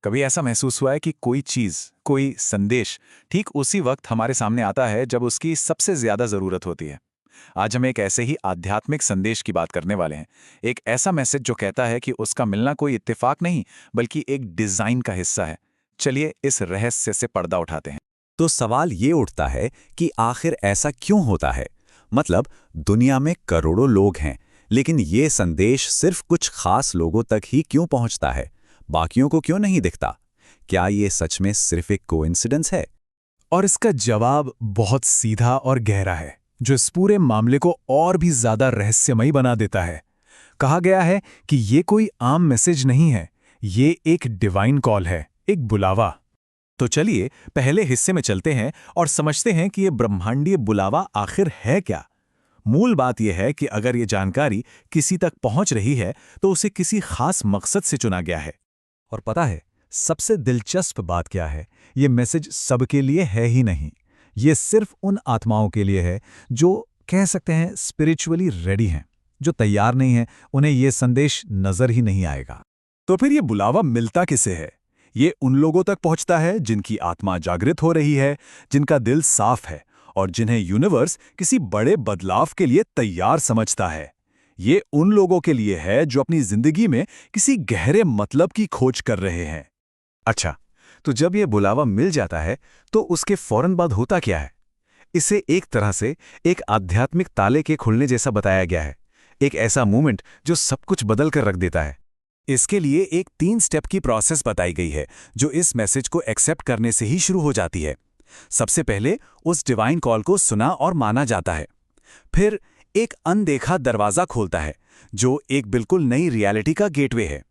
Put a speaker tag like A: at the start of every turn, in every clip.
A: कभी ऐसा महसूस हुआ है कि कोई चीज़, कोई संदेश ठीक उसी वक्त हमारे सामने आता है जब उसकी सबसे ज़्यादा ज़रूरत होती है। आज हम एक ऐसे ही आध्यात्मिक संदेश की बात करने वाले हैं। एक ऐसा मैसेज जो कहता है कि उसका मिलना कोई इत्तेफाक नहीं, बल्कि एक डिज़ाइन का हिस्सा है। चलिए इस रहस्य से पर्दा उठाते हैं।
B: तो सवाल ये उठता है कि आखिर ऐसा क्यों होता है। मतलब दुनिया में करोड़ों लोग हैं, लेकिन ये संदेश सिर्फ कुछ खास लोगों तक ही क्यों पहुंचता है, बाकियों को क्यों नहीं दिखता? क्या ये सच में सिर्फ एक कोइंसिडेंस है?
A: और इसका जवाब बहुत सीधा और गहरा है, जो इस पूरे मामले को और भी ज़्यादा रहस्यमयी बना देता है। कहा गया है कि ये कोई आम मैसेज नहीं है, ये एक डिवाइन कॉल है, एक बुलावा। तो चलिए पहले हिस्से में चलते हैं और समझते हैं कि ये ब्रह्मांडीय बुलावा आखिर है क्या। मूल बात यह है कि अगर ये जानकारी किसी तक पहुंच रही है तो उसे किसी खास मकसद से चुना गया है। और पता है सबसे दिलचस्प बात क्या है? ये मैसेज सबके लिए है ही नहीं। ये सिर्फ उन आत्माओं के लिए है जो कह सकते हैं स्पिरिचुअली रेडी हैं। जो तैयार नहीं है, उन्हें ये संदेश नजर ही नहीं आएगा। तो फिर ये बुलावा मिलता किसे है? ये उन लोगों तक पहुंचता है जिनकी आत्मा जागृत हो रही है, जिनका दिल साफ है और जिन्हें यूनिवर्स किसी बड़े बदलाव के लिए तैयार समझता है। ये उन लोगों के लिए है जो अपनी जिंदगी में किसी गहरे मतलब की खोज कर रहे हैं। अच्छा, तो जब ये बुलावा मिल जाता है तो उसके फौरन बाद होता क्या है? इसे एक तरह से एक आध्यात्मिक ताले के खुलने जैसा बताया गया है। एक ऐसा मोमेंट जो सब कुछ बदल कर रख देता है। इसके लिए एक 3 स्टेप की प्रोसेस बताई गई है, जो इस मैसेज को एक्सेप्ट करने से ही शुरू हो जाती है। सबसे पहले उस डिवाइन कॉल को सुना और माना जाता है। फिर एक अनदेखा दरवाजा खोलता है, जो एक बिल्कुल नई रियलिटी का गेटवे है।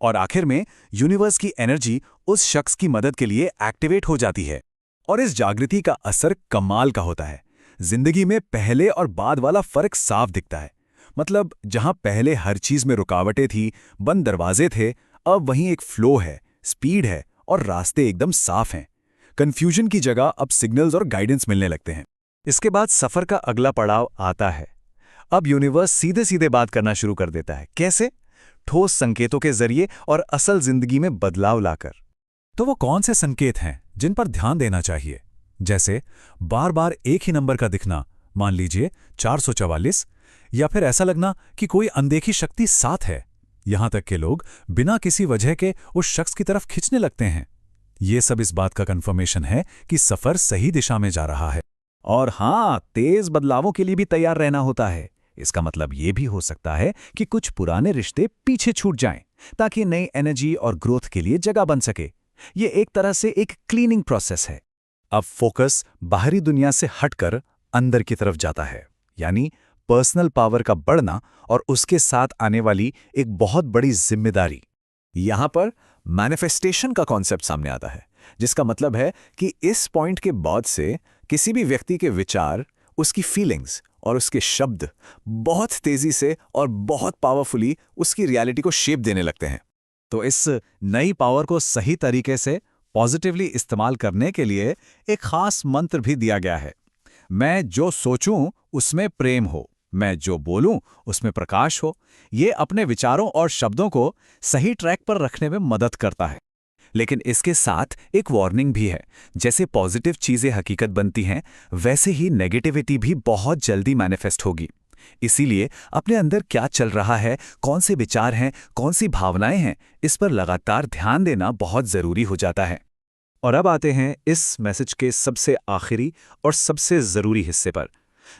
A: और आखिर में यूनिवर्स की एनर्जी उस शख्स की मदद के लिए एक्टिवेट हो जाती है। और इस जागृति का असर कमाल का होता है। जिंदगी में पहले और बाद वाला फर्क साफ दिखता है। मतलब जहां पहले हर चीज में रुकावटें थी, बंद दरवाजे थे, अब वहीं एक फ्लो है, स्पीड है और रास्ते एकदम साफ हैं। कंफ्यूजन की जगह अब सिग्नल्स और गाइडेंस मिलने लगते हैं। इसके बाद सफर का अगला पड़ाव आता है। अब यूनिवर्स सीधे सीधे बात करना शुरू कर देता है। कैसे? ठोस संकेतों के जरिए और असल जिंदगी में बदलाव लाकर। तो वो कौन से संकेत हैं जिन पर ध्यान देना चाहिए? जैसे बार बार एक ही नंबर का दिखना, मान लीजिए 444, या फिर ऐसा लगना कि कोई अनदेखी शक्ति साथ है। यहां तक के लोग बिना किसी वजह के उस शख्स की तरफ खींचने लगते हैं। ये सब इस बात का कंफर्मेशन है कि सफर सही दिशा में जा रहा है। और हां, तेज बदलावों के लिए भी तैयार रहना होता है। इसका मतलब ये भी हो सकता है कि कुछ पुराने रिश्ते पीछे छूट जाएं, ताकि नई एनर्जी और ग्रोथ के लिए जगह बन सके। ये एक तरह से एक क्लीनिंग प्रोसेस है। अब फोकस बाहरी दुनिया से हटकर अंदर की तरफ जाता है, यानी पर्सनल पावर का बढ़ना और उसके साथ आने वाली एक बहुत बड़ी जिम्मेदारी। यहां पर मैनिफेस्टेशन का कॉन्सेप्ट सामने आता है, जिसका मतलब है कि इस पॉइंट के बाद से किसी भी व्यक्ति के विचार, उसकी फीलिंग्स और उसके शब्द बहुत तेजी से और बहुत पावरफुली उसकी रियलिटी को शेप देने लगते हैं। तो इस नई पावर को सही तरीके से पॉजिटिवली इस्तेमाल करने के लिए एक खास मंत्र भी दिया गया है। मैं जो सोचूं उसमें प्रेम हो, मैं जो बोलूं उसमें प्रकाश हो। ये अपने विचारों और शब्दों को सही ट्रैक पर रखने में मदद करता है। लेकिन इसके साथ एक वार्निंग भी है। जैसे पॉजिटिव चीजें हकीकत बनती हैं, वैसे ही नेगेटिविटी भी बहुत जल्दी मैनिफेस्ट होगी। इसीलिए अपने अंदर क्या चल रहा है, कौन से विचार हैं, कौन सी भावनाएं हैं, इस पर लगातार ध्यान देना बहुत जरूरी हो जाता है। और अब आते हैं इस मैसेज के सबसे आखिरी और सबसे जरूरी हिस्से पर,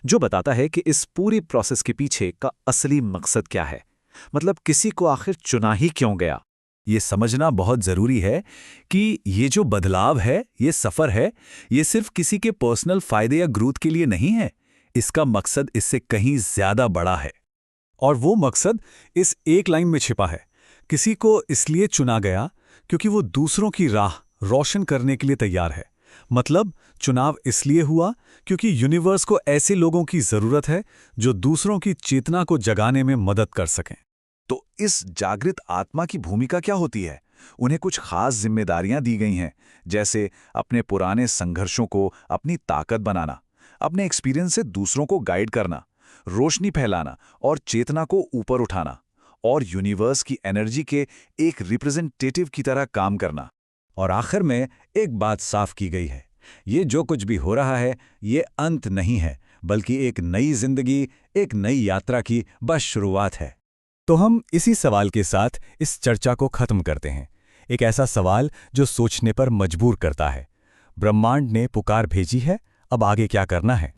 A: जो बताता है कि इस पूरी प्रोसेस के पीछे का असली मकसद क्या है। मतलब किसी को आखिर चुना ही क्यों गया। ये समझना बहुत जरूरी है कि ये जो बदलाव है, ये सफर है, ये सिर्फ किसी के पर्सनल फायदे या ग्रोथ के लिए नहीं है। इसका मकसद इससे कहीं ज्यादा बड़ा है। और वो मकसद इस एक लाइन में छिपा है। किसी को इसलिए चुना गया क्योंकि वो दूसरों की राह रोशन करने के लिए तैयार है। मतलब चुनाव इसलिए हुआ क्योंकि यूनिवर्स को ऐसे लोगों की जरूरत है जो दूसरों की चेतना को जगाने में मदद कर सकें। तो इस जागृत आत्मा की भूमिका क्या होती है? उन्हें कुछ खास जिम्मेदारियां दी गई हैं, जैसे अपने पुराने संघर्षों को अपनी ताकत बनाना, अपने एक्सपीरियंस से दूसरों को गाइड करना, रोशनी फैलाना और चेतना को ऊपर उठाना, और यूनिवर्स की एनर्जी के एक रिप्रेजेंटेटिव की तरह काम करना।
B: और आखिर में एक बात साफ की गई है, ये जो कुछ भी हो रहा है ये अंत नहीं है, बल्कि एक नई जिंदगी, एक नई यात्रा की बस शुरुआत है।
A: तो हम इसी सवाल के साथ इस चर्चा को खत्म करते हैं। एक ऐसा सवाल जो सोचने पर मजबूर करता है। ब्रह्मांड ने पुकार भेजी है, अब आगे क्या करना है?